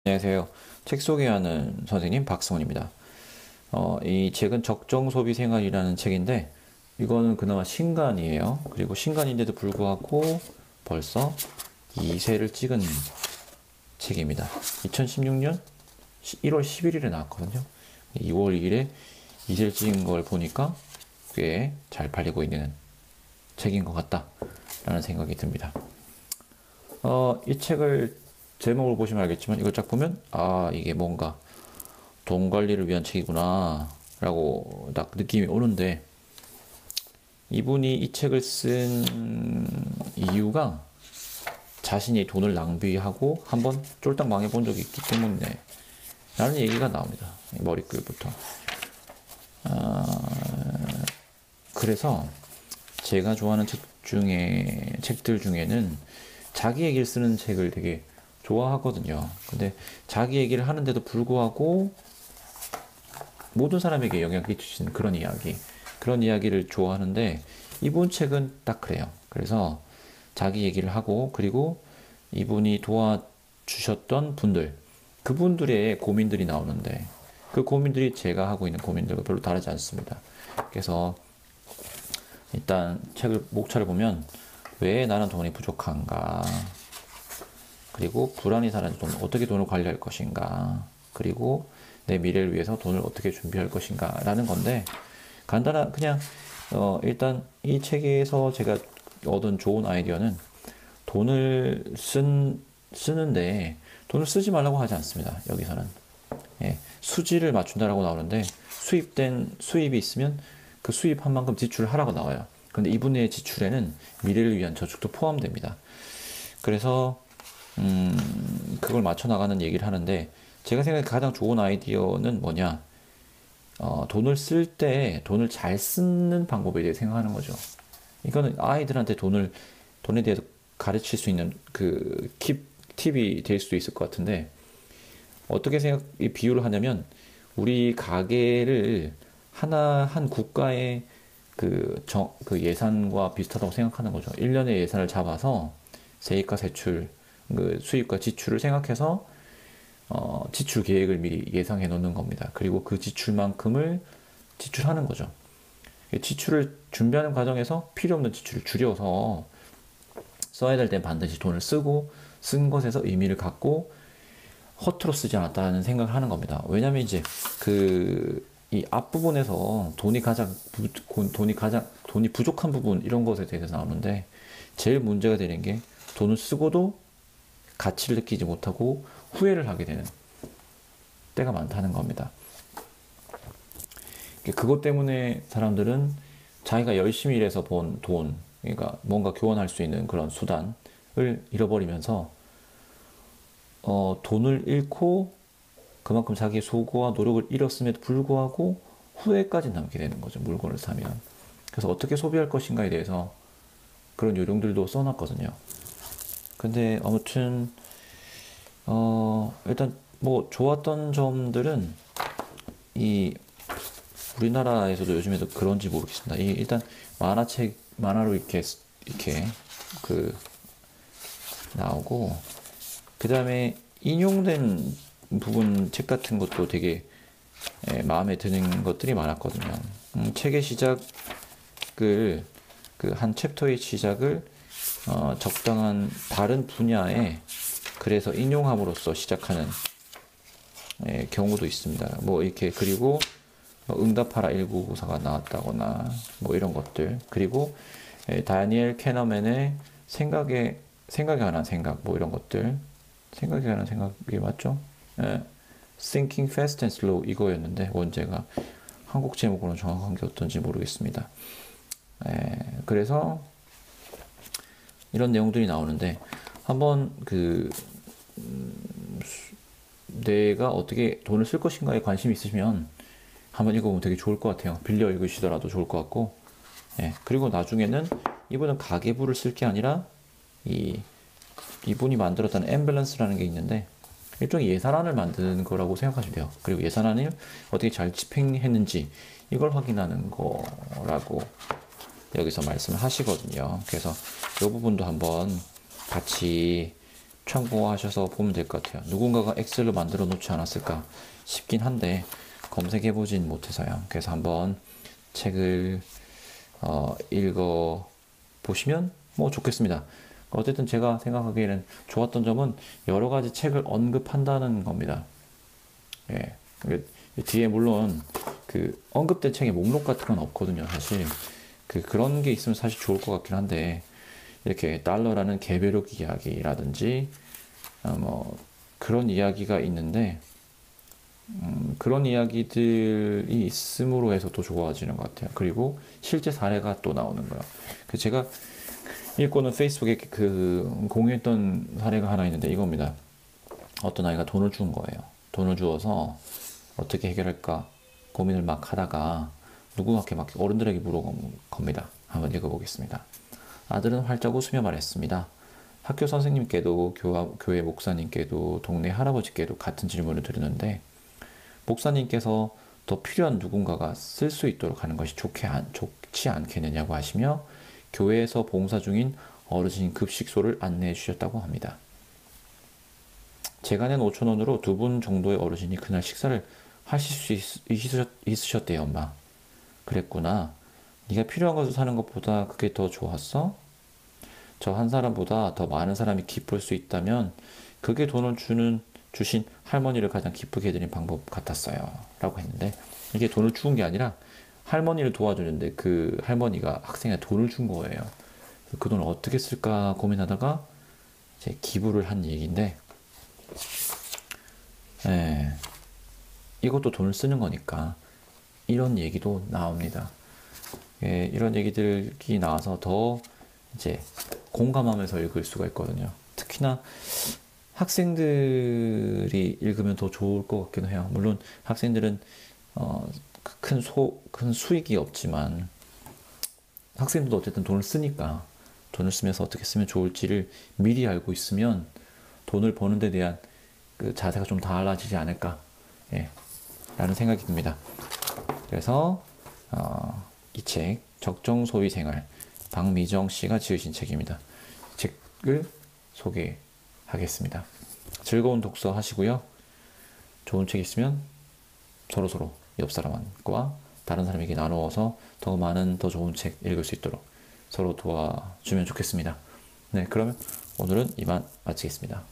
안녕하세요. 책 소개하는 선생님 박성훈입니다. 이 책은 적정소비생활이라는 책인데 이거는 그나마 신간이에요. 그리고 신간인데도 불구하고 벌써 2세를 찍은 책입니다. 2016년 1월 11일에 나왔거든요. 2월 2일에 2세를 찍은 걸 보니까 꽤 잘 팔리고 있는 책인 것 같다라는 생각이 듭니다. 이 책을 제목을 보시면 알겠지만 이걸 딱 보면 이게 뭔가 돈 관리를 위한 책이구나 라고 딱 느낌이 오는데, 이분이 이 책을 쓴 이유가 자신이 돈을 낭비하고 한번 쫄딱 망해본 적이 있기 때문에 라는 얘기가 나옵니다. 머리글부터. 그래서 제가 좋아하는 책들 중에는 자기 얘기를 쓰는 책을 되게 좋아하거든요. 근데 자기 얘기를 하는데도 불구하고 모든 사람에게 영향을 끼치는 그런 이야기를 좋아하는데, 이분 책은 딱 그래요. 그래서 자기 얘기를 하고, 그리고 이분이 도와주셨던 그분들의 고민들이 나오는데, 그 고민들이 제가 하고 있는 고민들과 별로 다르지 않습니다. 그래서 일단 목차를 보면 왜 나는 돈이 부족한가, 그리고 불안이 사라진 어떻게 돈을 관리할 것인가, 그리고 내 미래를 위해서 돈을 어떻게 준비할 것인가 라는 건데, 그냥 일단 이 책에서 제가 얻은 좋은 아이디어는 돈을 쓰는데 돈을 쓰지 말라고 하지 않습니다. 여기서는 수지를 맞춘다라고 나오는데, 수입이 있으면 그 수입한 만큼 지출을 하라고 나와요. 근데 이분의 지출에는 미래를 위한 저축도 포함됩니다. 그래서 그걸 맞춰 나가는 얘기를 하는데, 제가 생각해 가장 좋은 아이디어는 뭐냐, 돈을 쓸 때 돈을 잘 쓰는 방법에 대해 생각하는 거죠. 이거는 아이들한테 돈에 대해서 가르칠 수 있는 그 팁이 될 수도 있을 것 같은데, 어떻게 비유를 하냐면, 우리 가게를 한 국가의 그 예산과 비슷하다고 생각하는 거죠. 1년의 예산을 잡아서 세입과 세출, 그 수입과 지출을 생각해서 지출 계획을 미리 예상해 놓는 겁니다. 그리고 그 지출만큼을 지출하는 거죠. 지출을 준비하는 과정에서 필요 없는 지출을 줄여서 써야 될 땐 반드시 돈을 쓰고, 쓴 것에서 의미를 갖고 허투루 쓰지 않았다는 생각을 하는 겁니다. 왜냐면 이제 이 앞부분에서 돈이 부족한 부분, 이런 것에 대해서 나오는데, 제일 문제가 되는 게 돈을 쓰고도 가치를 느끼지 못하고 후회를 하게 되는 때가 많다는 겁니다. 그것 때문에 사람들은 자기가 열심히 일해서 번 돈, 그러니까 뭔가 교환할 수 있는 그런 수단을 잃어버리면서 돈을 잃고 그만큼 자기의 소고와 노력을 잃었음에도 불구하고 후회까지 남게 되는 거죠, 물건을 사면. 그래서 어떻게 소비할 것인가에 대해서 그런 요령들도 써놨거든요. 근데 아무튼 일단 뭐 좋았던 점들은, 우리나라에서도 요즘에도 그런지 모르겠습니다. 일단 만화로 이렇게 나오고, 그 다음에 인용된 부분 책 같은 것도 되게 마음에 드는 것들이 많았거든요. 책의 시작을, 한 챕터의 시작을 적당한 다른 분야에, 그래서 인용함으로써 시작하는 경우도 있습니다. 뭐 이렇게, 그리고 응답하라 1994가 나왔다거나 뭐 이런 것들, 그리고 다니엘 캐너맨의 생각에 관한 생각, 뭐 이런 것들, 생각에 관한 생각이 맞죠? Thinking Fast and Slow 이거였는데, 원제가 한국 제목으로는 정확한 게 어떤지 모르겠습니다. 그래서 이런 내용들이 나오는데, 한번 내가 어떻게 돈을 쓸 것인가에 관심이 있으시면 한번 읽어보면 되게 좋을 것 같아요. 빌려 읽으시더라도 좋을 것 같고, 그리고 나중에는 이분은 가계부를 쓸 게 아니라 이분이 만들었다는 앰뷸런스라는 게 있는데, 일종의 예산안을 만드는 거라고 생각하시면 돼요. 그리고 예산안을 어떻게 잘 집행했는지 이걸 확인하는 거라고 여기서 말씀을 하시거든요. 그래서 이 부분도 한번 같이 참고하셔서 보면 될 것 같아요. 누군가가 엑셀로 만들어 놓지 않았을까 싶긴 한데 검색해 보진 못해서요. 그래서 한번 책을 읽어 보시면 뭐 좋겠습니다. 어쨌든 제가 생각하기에는 좋았던 점은 여러 가지 책을 언급한다는 겁니다. 예. 뒤에 물론 그 언급된 책의 목록 같은 건 없거든요, 사실. 그런 게 있으면 사실 좋을 것 같긴 한데, 이렇게 달러라는 개별력 이야기라든지, 뭐, 그런 이야기가 있는데, 그런 이야기들이 있음으로 해서 또 좋아지는 것 같아요. 그리고 실제 사례가 또 나오는 거예요. 제가 읽고는 페이스북에 공유했던 사례가 하나 있는데 이겁니다. 어떤 아이가 돈을 준 거예요. 돈을 주어서 어떻게 해결할까 고민을 막 하다가 누구한테 막 어른들에게 물어본 겁니다. 한번 읽어보겠습니다. 아들은 활짝 웃으며 말했습니다. 학교 선생님께도 교회 목사님께도 동네 할아버지께도 같은 질문을 드리는데 목사님께서 더 필요한 누군가가 쓸 수 있도록 하는 것이 좋지 않겠느냐고 하시며 교회에서 봉사 중인 어르신 급식소를 안내해 주셨다고 합니다. 제가 낸 5,000원으로 2분 정도의 어르신이 그날 식사를 하실 수 있으셨대요, 엄마. 그랬구나. 네가 필요한 것을 사는 것보다 그게 더 좋았어? 저 한 사람보다 더 많은 사람이 기쁠 수 있다면 그게 돈을 주신 할머니를 가장 기쁘게 해드린 방법 같았어요. 라고 했는데 이게 돈을 주은 게 아니라 할머니를 도와주는데 그 할머니가 학생한테 돈을 준 거예요. 그 돈을 어떻게 쓸까 고민하다가 이제 기부를 한 얘기인데, 예, 이것도 돈을 쓰는 거니까 이런 얘기도 나옵니다. 예, 이런 얘기들이 나와서 더 이제 공감하면서 읽을 수가 있거든요. 특히나 학생들이 읽으면 더 좋을 것 같기도 해요. 물론 학생들은 큰 수익이 없지만 학생들도 어쨌든 돈을 쓰니까 돈을 쓰면서 어떻게 쓰면 좋을지를 미리 알고 있으면 돈을 버는 데 대한 그 자세가 좀 달라지지 않을까, 예, 라는 생각이 듭니다. 그래서 이 책 적정소위 생활, 박미정 씨가 지으신 책입니다. 책을 소개하겠습니다. 즐거운 독서 하시고요. 좋은 책 있으면 서로 옆 사람과 다른 사람에게 나누어서 더 많은 더 좋은 책 읽을 수 있도록 서로 도와주면 좋겠습니다. 네, 그러면 오늘은 이만 마치겠습니다.